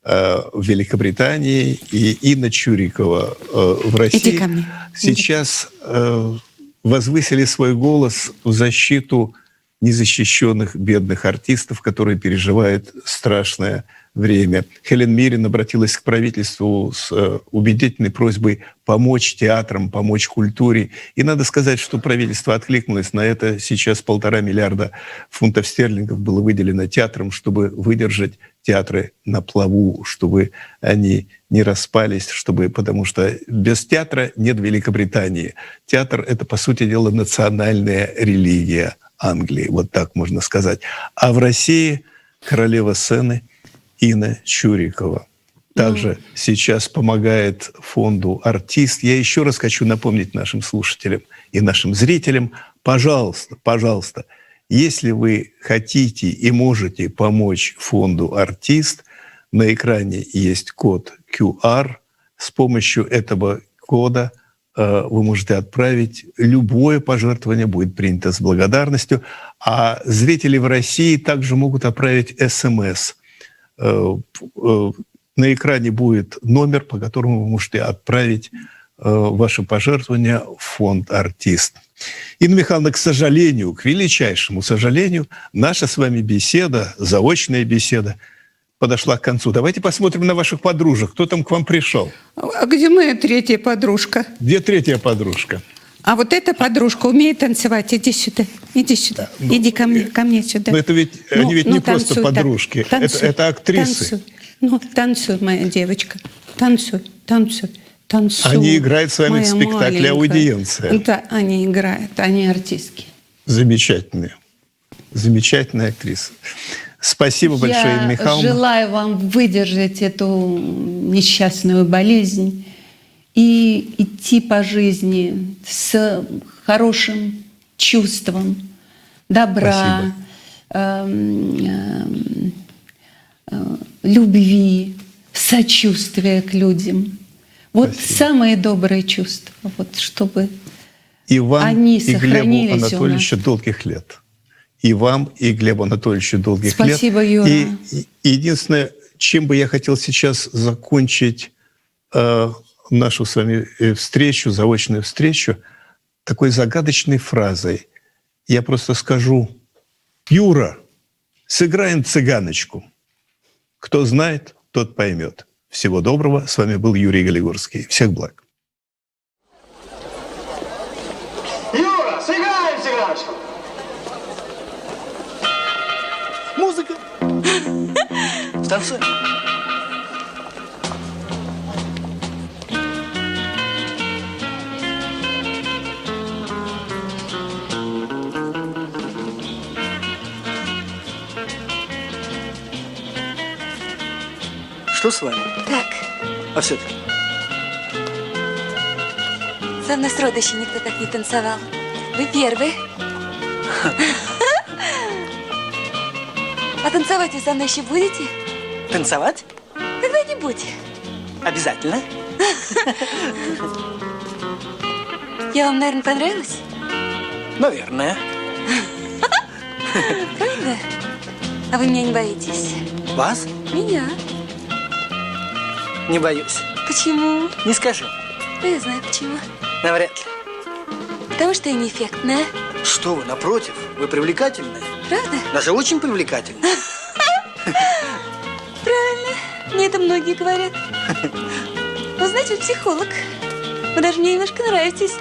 Speaker 1: в Великобритании и Инна Чурикова в России,
Speaker 6: Иди ко мне.
Speaker 1: сейчас возвысили свой голос в защиту незащищенных бедных артистов, которые переживают страшное время. Хелен Миррен обратилась к правительству с убедительной просьбой помочь театрам, помочь культуре. И надо сказать, что правительство откликнулось на это. Сейчас 1,5 миллиарда фунтов стерлингов было выделено театрам, чтобы выдержать театры на плаву, чтобы они не распались, потому что без театра нет Великобритании. Театр — это, по сути дела, национальная религия Англии, вот так можно сказать. А в России королева сцены Инна Чурикова также сейчас помогает фонду «Артист». Я еще раз хочу напомнить нашим слушателям и нашим зрителям, пожалуйста, если вы хотите и можете помочь фонду «Артист», на экране есть код QR. С помощью этого кода вы можете отправить любое пожертвование, будет принято с благодарностью. А зрители в России также могут отправить СМС. На экране будет номер, по которому вы можете отправить ваши пожертвования в фонд «Артист». Инна Михайловна, к сожалению, к величайшему сожалению, наша с вами беседа, заочная беседа, подошла к концу. Давайте посмотрим на ваших подружек. Кто там к вам пришел?
Speaker 6: А где моя 3-я подружка?
Speaker 1: Где 3-я подружка?
Speaker 6: А вот эта подружка умеет танцевать. Иди сюда, да, иди ко мне сюда.
Speaker 1: Но это ведь, они ведь не просто подружки, это актрисы.
Speaker 6: Танцуй, моя девочка, танцуй.
Speaker 1: Они играют с вами в спектакле «Аудиенция».
Speaker 6: Да, они играют, они артистки.
Speaker 1: Замечательные актрисы. Спасибо большое, Инна Михайловна.
Speaker 6: Я желаю вам выдержать эту несчастную болезнь и идти по жизни с хорошим чувством добра, любви, сочувствия к людям. Вот самые добрые чувства, вот чтобы
Speaker 1: и вам,
Speaker 6: они
Speaker 1: и
Speaker 6: сохранились
Speaker 1: Глебу Анатольевичу долгих лет. И вам, и Глебу Анатольевичу долгих лет.
Speaker 6: Спасибо, Юра.
Speaker 1: И единственное, чем бы я хотел сейчас закончить нашу с вами встречу, заочную встречу, такой загадочной фразой. Я просто скажу: Юра, сыграем цыганочку. Кто знает, тот поймет. Всего доброго. С вами был Юрий Галигорский. Всех благ.
Speaker 16: Юра, сыграем цыганочку.
Speaker 3: Музыка. Станцуй. Что с вами?
Speaker 2: Так,
Speaker 3: А все-таки?
Speaker 2: со мной сроду еще никто так не танцевал. Вы первый. А танцевать вы со мной еще будете?
Speaker 3: Танцевать?
Speaker 2: Когда-нибудь.
Speaker 3: Обязательно.
Speaker 2: Я вам, наверное, понравилась?
Speaker 3: Наверное.
Speaker 2: Правда? А вы меня не боитесь?
Speaker 3: Вас?
Speaker 2: Меня?
Speaker 3: Не боюсь.
Speaker 2: Почему?
Speaker 3: Не скажу.
Speaker 2: Да я знаю почему.
Speaker 3: Навряд ли.
Speaker 2: Потому что я не эффектная.
Speaker 3: Что вы, напротив, вы привлекательная.
Speaker 2: Правда?
Speaker 3: Даже очень привлекательная.
Speaker 2: Правильно. Мне это многие говорят. Вы знаете, вы психолог. Вы даже мне немножко нравитесь.